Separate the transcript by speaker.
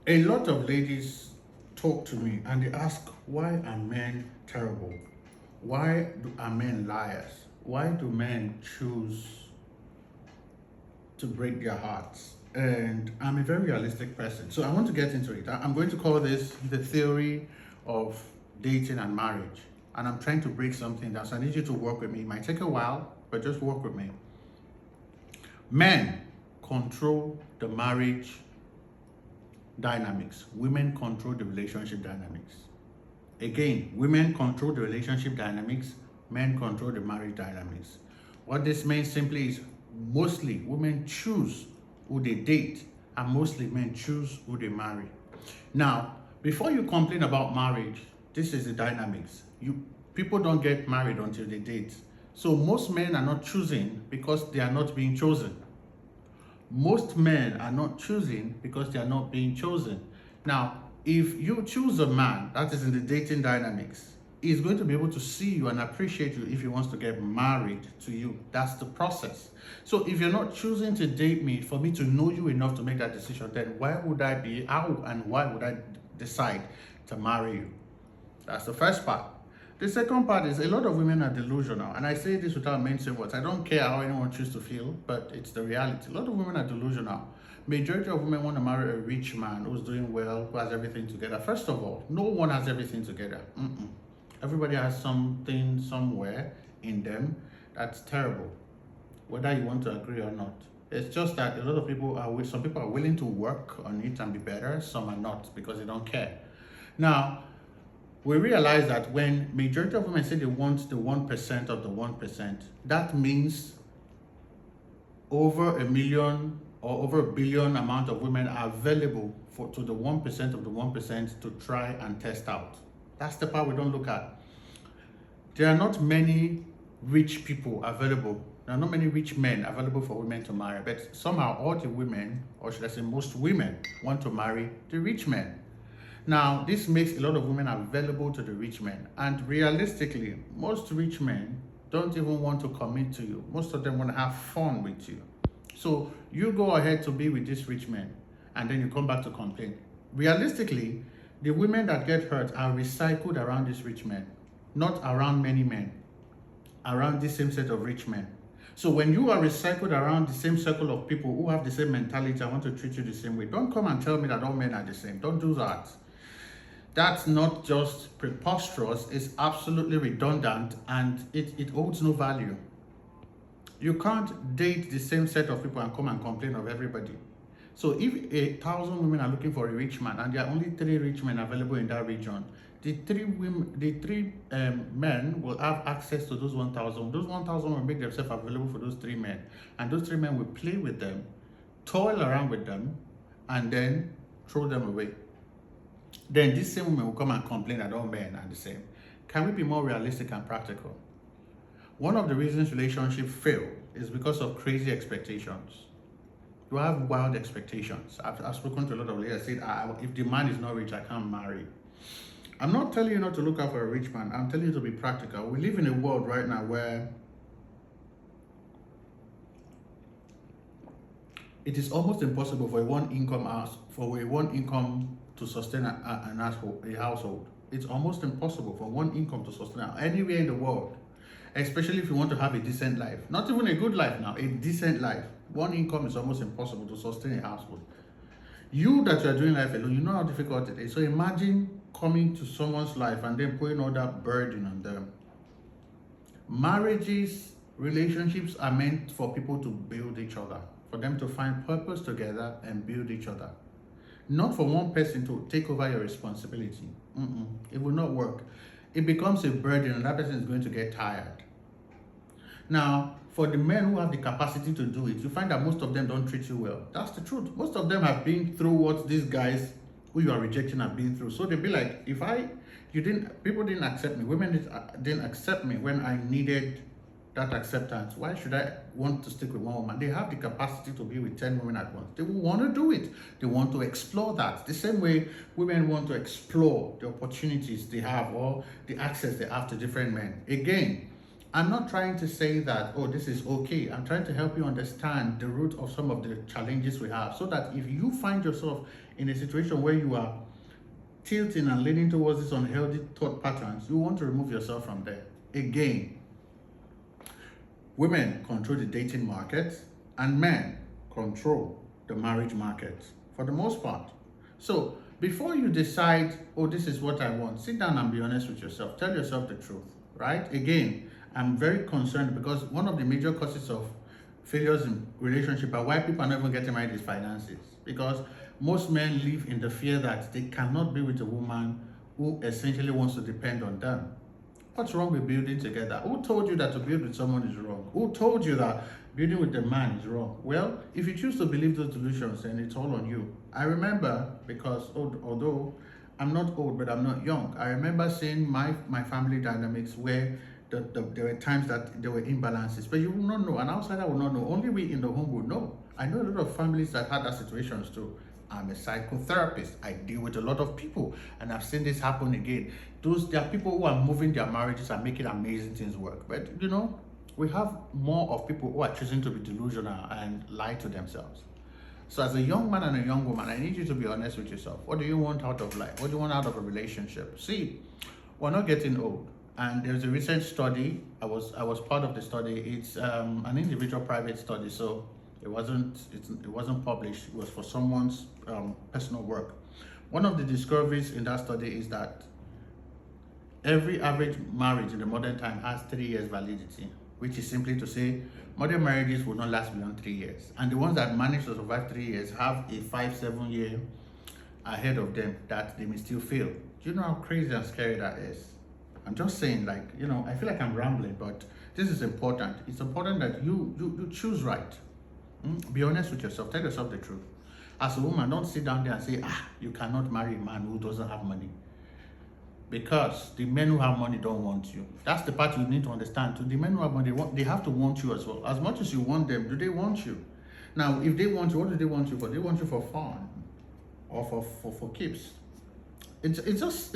Speaker 1: A lot of ladies talk to me and they ask, why are men terrible? Are men liars? Why do men choose to break their hearts? And I'm a very realistic person. So I want to get into it. I'm going to call this the theory of dating and marriage. And I'm trying to break something down. So I need you to work with me. It might take a while, but just work with me. Men control the marriage dynamics. Women control the relationship dynamics. Again, women control the relationship dynamics, men control the marriage dynamics. What this means simply is mostly women choose who they date and mostly men choose who they marry. Now, before you complain about marriage, this is the dynamics. People don't get married until they date. So most men are not choosing because they are not being chosen. Most men are not choosing because they are not being chosen. Now, if you choose a man that is in the dating dynamics, he's going to be able to see you and appreciate you if he wants to get married to you. That's the process. So if you're not choosing to date me for me to know you enough to make that decision, then why would I be out and why would I decide to marry you? That's the first part. The second part is a lot of women are delusional, and I say this without mentioning words. I don't care how anyone chooses to feel, but it's the reality. A lot of women are delusional. Majority of women want to marry a rich man who's doing well, who has everything together. First of all, no one has everything together. Everybody has something somewhere in them that's terrible, whether you want to agree or not. It's just that a lot of people are, some people are willing to work on it and be better, some are not because they don't care. Now, we realize that when majority of women say they want the 1% of the 1%, that means over a million or over a billion amount of women are available to the 1% of the 1% to try and test out. That's the part we don't look at. There are not many rich people available. There are not many rich men available for women to marry, but somehow all the women, or should I say most women, want to marry the rich men. Now, this makes a lot of women available to the rich men. And realistically, most rich men don't even want to commit to you. Most of them want to have fun with you. So you go ahead to be with this rich man and then you come back to complain. Realistically, the women that get hurt are recycled around this rich man, not around many men, around this same set of rich men. So when you are recycled around the same circle of people who have the same mentality, I want to treat you the same way. Don't come and tell me that all men are the same. Don't do that. That's not just preposterous, it's absolutely redundant and it holds no value. You can't date the same set of people and come and complain of everybody. So if 1,000 women are looking for a rich man and there are only 3 rich men available in that region, the three men will have access to those 1,000. Those 1,000 will make themselves available for those 3 men. And those 3 men will play with them, toil around with them, and then throw them away. Then this same woman will come and complain that all men are the same. Can we be more realistic and practical? One of the reasons relationships fail is because of crazy expectations. You have wild expectations. I've spoken to a lot of ladies. I said, if the man is not rich, I can't marry. I'm not telling you not to look out for a rich man. I'm telling you to be practical. We live in a world right now where it is almost impossible for a one income to sustain a household. It's almost impossible for one income to sustain anywhere in the world, especially if you want to have a decent life. Not even a good life now, a decent life. One income is almost impossible to sustain a household. You that you are doing life alone, you know how difficult it is. So imagine coming to someone's life and then putting all that burden on them. Marriages, relationships are meant for people to build each other, for them to find purpose together and build each other. Not for one person to take over your responsibility. It will not work. It becomes a burden and that person is going to get tired. Now, for the men who have the capacity to do it, you find that most of them don't treat you well. That's the truth. Most of them have been through what these guys who you are rejecting have been through. So they'll be like, people didn't accept me. Women didn't accept me when I needed that acceptance. Why should I want to stick with one woman? They have the capacity to be with 10 women at once. They will want to do it. They want to explore that. The same way women want to explore the opportunities they have or the access they have to different men. Again, I'm not trying to say that, oh, this is okay. I'm trying to help you understand the root of some of the challenges we have, so that if you find yourself in a situation where you are tilting and leaning towards these unhealthy thought patterns, you want to remove yourself from there. Again, women control the dating market and men control the marriage market for the most part. So before you decide, oh, this is what I want, sit down and be honest with yourself. Tell yourself the truth, right? Again, I'm very concerned because one of the major causes of failures in relationship and why people are not even getting married is finances. Because most men live in the fear that they cannot be with a woman who essentially wants to depend on them. What's wrong with building together? Who told you that to build with someone is wrong? Who told you that building with a man is wrong? Well, if you choose to believe those delusions, then it's all on you. I remember, because although I'm not old, but I'm not young, I remember seeing my family dynamics where there were times that there were imbalances, but you will not know. An outsider will not know. Only we in the home will know. I know a lot of families that had that situations too. I'm a psychotherapist. I deal with a lot of people, and I've seen this happen again. There are people who are moving their marriages and making amazing things work. But we have more of people who are choosing to be delusional and lie to themselves. So as a young man and a young woman, I need you to be honest with yourself. What do you want out of life? What do you want out of a relationship? See, we're not getting old. And there's a recent study. I was part of the study. It's an individual private study, so it wasn't published. It was for someone's personal work. One of the discoveries in that study is that every average marriage in the modern time has 3 years validity, which is simply to say modern marriages will not last beyond 3 years. And the ones that manage to survive 3 years have a 5-7 year ahead of them that they may still fail. Do you know how crazy and scary that is? I'm just saying, I feel like I'm rambling, but this is important. It's important that you choose right. Be honest with yourself. Tell yourself the truth. As a woman, don't sit down there and say, you cannot marry a man who doesn't have money. Because the men who have money don't want you. That's the part you need to understand. The men who have money, they have to want you as well. As much as you want them, do they want you? Now, if they want you, what do they want you for? They want you for fun or for keeps. It's just